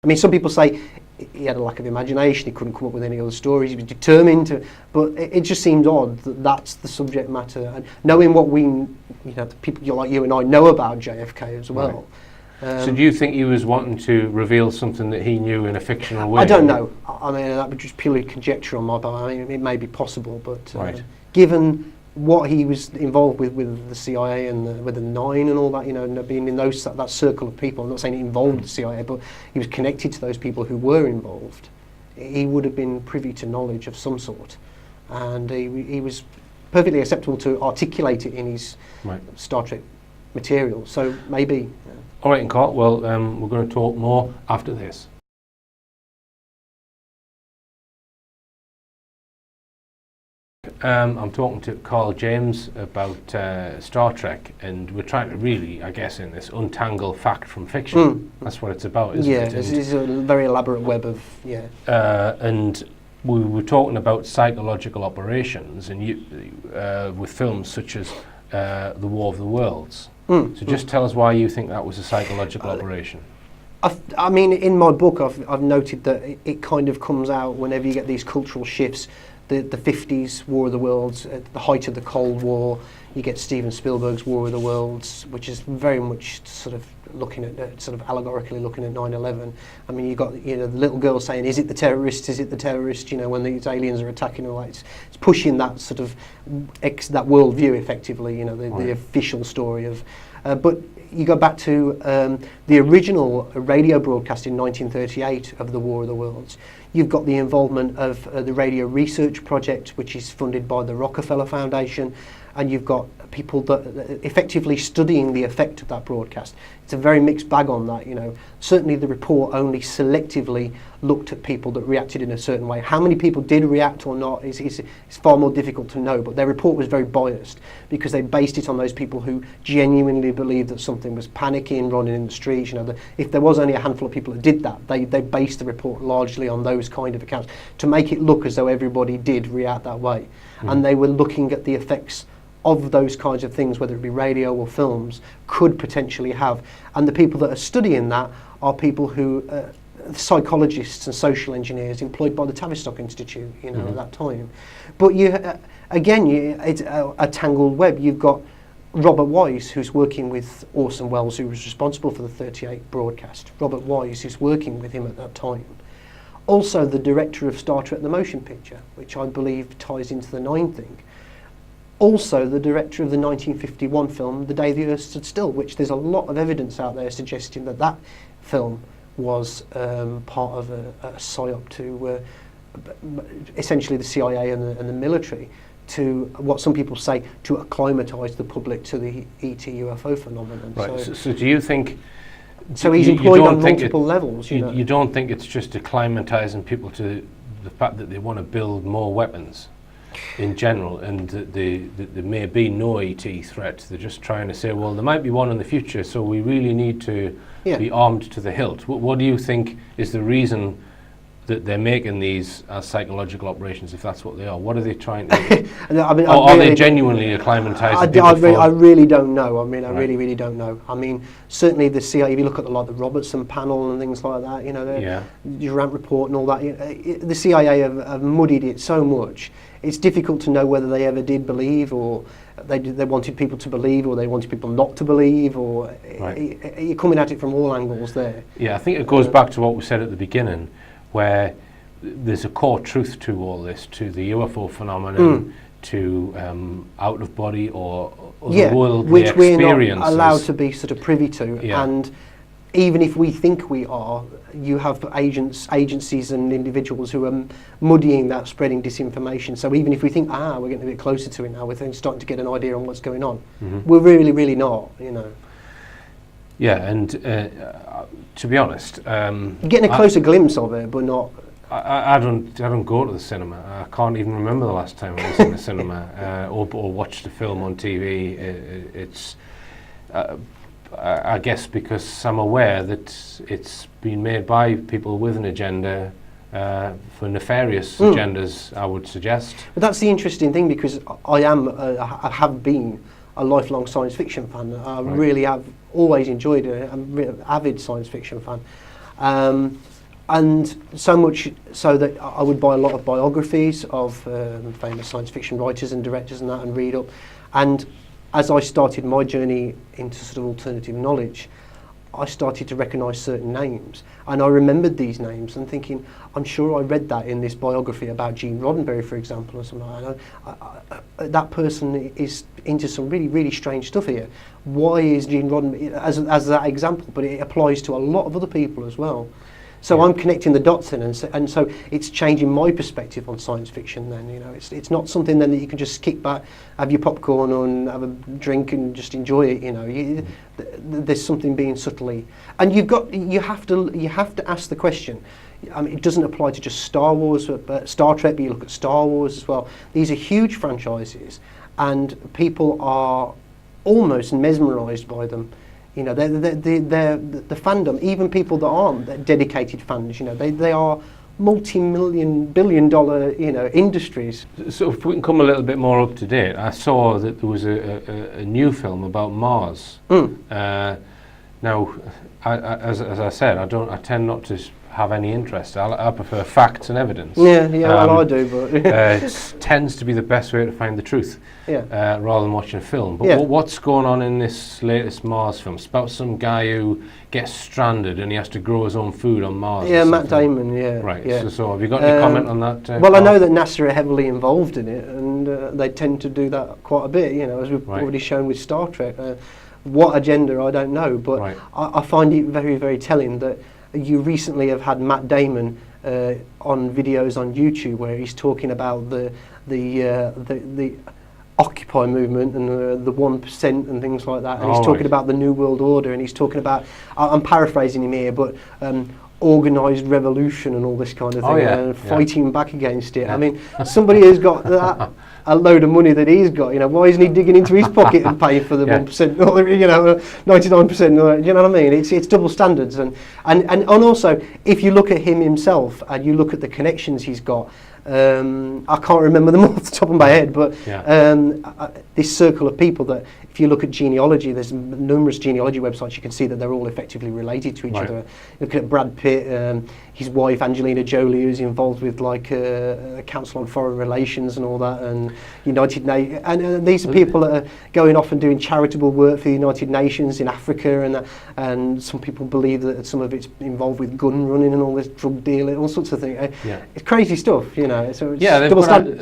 I mean, some people say he had a lack of imagination, he couldn't come up with any other stories, he was determined to, but it just seemed odd that that's the subject matter. And knowing what the people like you and I know about JFK as well. Right. So do you think he was wanting to reveal something that he knew in a fictional way? I don't know. I mean, that would just purely conjecture on my part. I mean, it may be possible, but right. Given what he was involved with the CIA and with the Nine and all that, and being in that circle of people, I'm not saying he involved the CIA, but he was connected to those people who were involved. He would have been privy to knowledge of some sort, and he was perfectly acceptable to articulate it in his Star Trek material. So maybe. All right, Carl. Well, we're going to talk more after this. I'm talking to Carl James about Star Trek, and we're trying to really, I guess, in this untangle fact from fiction. That's what it's about, isn't it? Yeah, it's a very elaborate web of, and we were talking about psychological operations, and with films such as The War of the Worlds. So just tell us why you think that was a psychological operation. I mean, in my book, I've noted that it kind of comes out whenever you get these cultural shifts. The 50s War of the Worlds, at the height of the Cold War, you get Steven Spielberg's War of the Worlds, which is very much sort of looking at, sort of allegorically looking at 9/11. I mean, you got the little girl saying, "Is it the terrorists? Is it the terrorists?" When these aliens are attacking, all that. It's pushing that sort of that worldview effectively. The official story of, but. You go back to the original radio broadcast in 1938 of the War of the Worlds. You've got the involvement of the Radio Research Project, which is funded by the Rockefeller Foundation, and you've got people that effectively studying the effect of that broadcast. It's a very mixed bag on that. Certainly the report only selectively looked at people that reacted in a certain way. How many people did react or not is far more difficult to know, but their report was very biased because they based it on those people who genuinely believed that something was panicking, running in the streets. If there was only a handful of people that did that, they based the report largely on those kind of accounts to make it look as though everybody did react that way. And they were looking at the effects of those kinds of things, whether it be radio or films, could potentially have. And the people that are studying that are people who, psychologists and social engineers employed by the Tavistock Institute, at that time. But it's a tangled web. You've got Robert Wise, who's working with Orson Welles, who was responsible for the 38 broadcast. Robert Wise, who's working with him at that time. Also the director of Star Trek the Motion Picture, which I believe ties into the Nine thing. Also the director of the 1951 film, The Day the Earth Stood Still, which there's a lot of evidence out there suggesting that film was part of a psyop to essentially the CIA and the military, to what some people say to acclimatise the public to the ET UFO phenomenon. Right. So do you think... So he's employed on multiple levels. You don't think it's just acclimatising people to the fact that they want to build more weapons in general, and that there may be no ET threat? They're just trying to say, well, there might be one in the future, so we really need to be armed to the hilt. What do you think is the reason that they're making these as psychological operations, if that's what they are? What are they trying to do? Are they genuinely acclimatising people? I really don't know. I mean, I really don't know. I mean, certainly the CIA, if you look at the Robertson panel and things like that, the Durant report and all that, the CIA have muddied it so much. It's difficult to know whether they ever did believe, or they wanted people to believe, or they wanted people not to believe, or you're coming at it from all angles there. Yeah, I think it goes back to what we said at the beginning, where there's a core truth to all this, to the UFO phenomenon, to out-of-body or otherworldly experiences. Which we're not allowed to be sort of privy to. And even if we think we are, you have agencies and individuals who are muddying that, spreading disinformation. So even if we think, we're getting a bit closer to it now, we're starting to get an idea on what's going on, we're really, really not, Yeah, and to be honst, getting a closer glimpse of it, but not. I don't go to the cinema. I can't even remember the last time I was in the cinema or watched a film on TV. It's I guess because I'm aware that it's been made by people with an agenda, for nefarious agendas, I would suggest. But that's the interesting thing, because I have been a lifelong science fiction fan. I really have always enjoyed it. I'm an avid science fiction fan. And so much so that I would buy a lot of biographies of famous science fiction writers and directors and that, and read up. And as I started my journey into sort of alternative knowledge, I started to recognise certain names, and I remembered these names and thinking, I'm sure I read that in this biography about Gene Roddenberry, for example, or something like that. That person is into some really, really strange stuff here. Why is Gene Roddenberry, as that example, but it applies to a lot of other people as well. So I'm connecting the dots in, and so it's changing my perspective on science fiction then, you know. It's not something then that you can just kick back, have your popcorn and have a drink and just enjoy it, you know. There's something being subtly, and you have to ask the question. I mean, it doesn't apply to just Star Wars, but Star Trek, but you look at Star Wars as well. These are huge franchises, and people are almost mesmerised by them. You know, they're the fandom, even people that aren't dedicated fans, you know, they are multi-billion-dollar, you know, industries. So if we can come a little bit more up to date, I saw that there was a new film about Mars. Now, as I said, I tend not to have any interest. I prefer facts and evidence. Yeah, well, I do, but it tends to be the best way to find the truth, rather than watching a film. But what's going on in this latest Mars film? It's about some guy who gets stranded and he has to grow his own food on Mars. Yeah, Matt Damon. Yeah. Right. Yeah. So have you got any comment on that? Well, I know that NASA are heavily involved in it, and they tend to do that quite a bit. You know, as we've already shown with Star Trek. What agenda, I don't know, but I find it very, very telling that you recently have had Matt Damon on videos on YouTube where he's talking about the Occupy movement and the 1% and things like that, and he's talking about the New World Order, and he's talking about, I'm paraphrasing him here, but organised revolution and all this kind of thing, and fighting back against it. I mean, somebody has got that, a load of money that he's got, you know, why isn't he digging into his pocket and paying for the 1%, or, you know, 99%, you know what I mean? It's double standards, and also, if you look at him himself, and you look at the connections he's got, I can't remember them off the top of my head, but this circle of people that, if you look at genealogy, there's numerous genealogy websites, you can see that they're all effectively related to each other. Looking at Brad Pitt, his wife Angelina Jolie, who's involved with like a Council on Foreign Relations and all that, and United Nations, and these are people that are going off and doing charitable work for the United Nations in Africa, and some people believe that some of it's involved with gun running and all this drug dealing, all sorts of things. It's crazy stuff, you know. So it's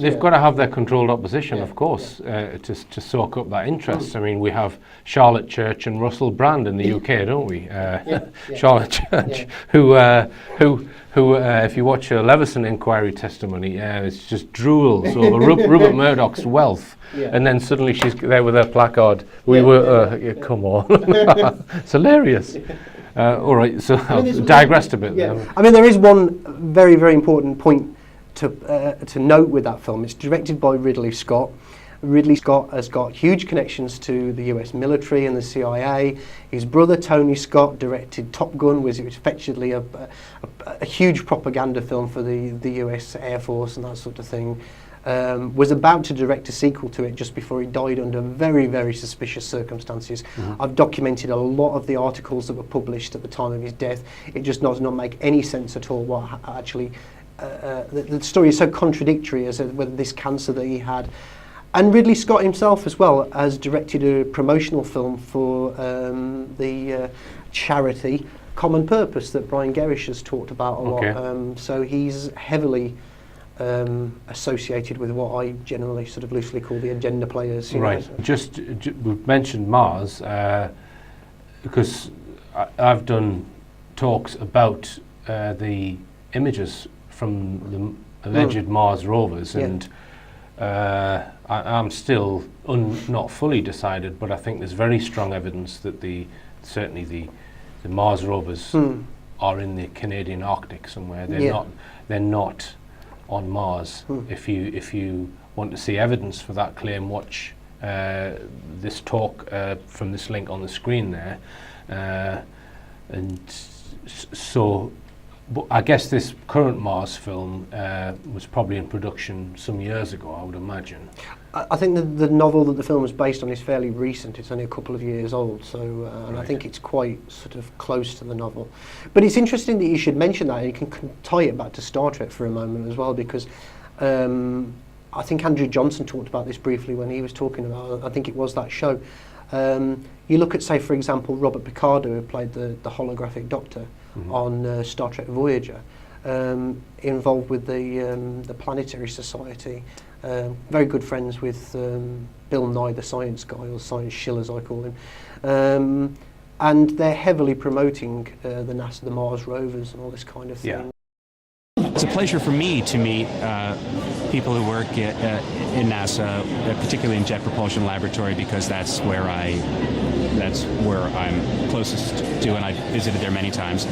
they've got to have their controlled opposition, of course, to soak up that interest. I mean, we have Charlotte Church and Russell Brand in the UK, don't we? Charlotte Church, who, if you watch her Leveson inquiry testimony, it's just drools over Rupert Murdoch's wealth, and then suddenly she's there with her placard. Come on, it's hilarious. All right, so I've digressed a bit. I mean, there is one very, very important point to note with that film. It's directed by Ridley Scott. Ridley Scott has got huge connections to the US military and the CIA. His brother Tony Scott directed Top Gun, which was effectively a huge propaganda film for the US Air Force and that sort of thing. Was about to direct a sequel to it just before he died under very, very suspicious circumstances. I've documented a lot of the articles that were published at the time of his death. It just does not make any sense at all what actually... the story is so contradictory as whether this cancer that he had. And Ridley Scott himself as well has directed a promotional film for the charity Common Purpose that Brian Gerrish has talked about a lot. So he's heavily associated with what I generally sort of loosely call the agenda players. You know. Just we've mentioned Mars because I've done talks about the images from the alleged Mars rovers, and I'm still not fully decided, but I think there's very strong evidence that certainly the Mars rovers are in the Canadian Arctic somewhere. They're not on Mars. If you want to see evidence for that claim, watch this talk from this link on the screen there, and so But I guess this current Mars film was probably in production some years ago, I would imagine. I think the novel that the film is based on is fairly recent. It's only a couple of years old, so and I think it's quite sort of close to the novel. But it's interesting that you should mention that, and you can tie it back to Star Trek for a moment as well, because I think Andrew Johnson talked about this briefly when he was talking about, I think it was that show. You look at, say, for example, Robert Picardo, who played the holographic Doctor on Star Trek Voyager, involved with the Planetary Society, very good friends with Bill Nye, the science guy, or Science Shill as I call him, and they're heavily promoting the NASA, the Mars rovers and all this kind of thing. Yeah. It's a pleasure for me to meet people who work in NASA, particularly in Jet Propulsion Laboratory, because that's where I'm closest to, and I've visited there many times,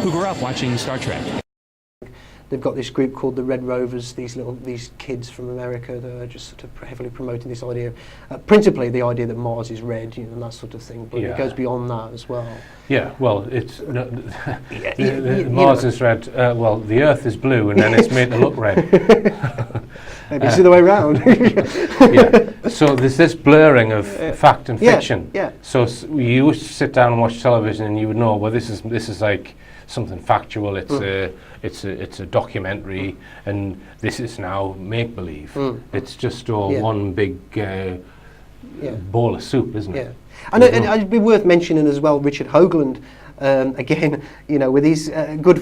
who grew up watching Star Trek. They've got this group called the Red Rovers, these kids from America that are just sort of heavily promoting this idea, principally the idea that Mars is red, you know, and that sort of thing, but it goes beyond that as well. Yeah, well, it's Mars is red. Well, the Earth is blue, and then it's made to look red. Maybe it's the other way around. Yeah. So there's this blurring of fact and fiction. Yeah. So you used to sit down and watch television, and you would know, well, this is like something factual. It's a documentary, and this is now make believe. It's just all one big bowl of soup, isn't it? Yeah, and it'd be worth mentioning as well Richard Hoagland. Again, you know, with his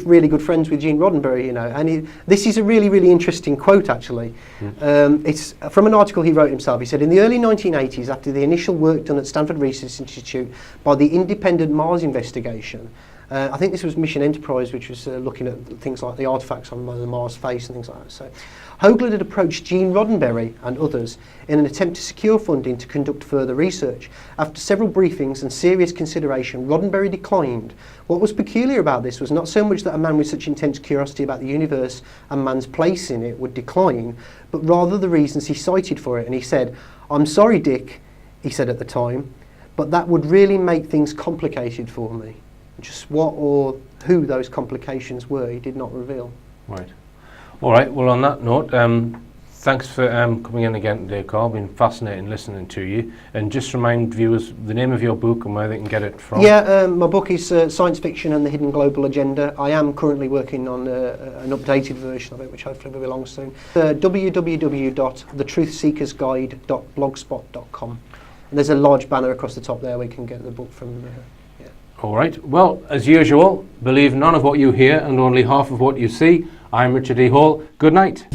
really good friends with Gene Roddenberry, you know, and this is a really, really interesting quote, actually. It's from an article he wrote himself. He said, in the early 1980s, after the initial work done at Stanford Research Institute by the independent Mars investigation, I think this was Mission Enterprise, which was looking at things like the artifacts on the Mars face and things like that. So Hoagland had approached Gene Roddenberry and others in an attempt to secure funding to conduct further research. After several briefings and serious consideration, Roddenberry declined. What was peculiar about this was not so much that a man with such intense curiosity about the universe and man's place in it would decline, but rather the reasons he cited for it. And he said, "I'm sorry, Dick," he said at the time, "but that would really make things complicated for me." Just what or who those complications were, he did not reveal. Right. All right. Well, on that note, thanks for coming in again today, Carl. Been fascinating listening to you. And just remind viewers the name of your book and where they can get it from. Yeah, my book is Science Fiction and the Hidden Global Agenda. I am currently working on an updated version of it, which hopefully will be along soon. www.thetruthseekersguide.blogspot.com. And there's a large banner across the top there where you can get the book from. All right. Well, as usual, believe none of what you hear and only half of what you see. I'm Richard E. Hall. Good night.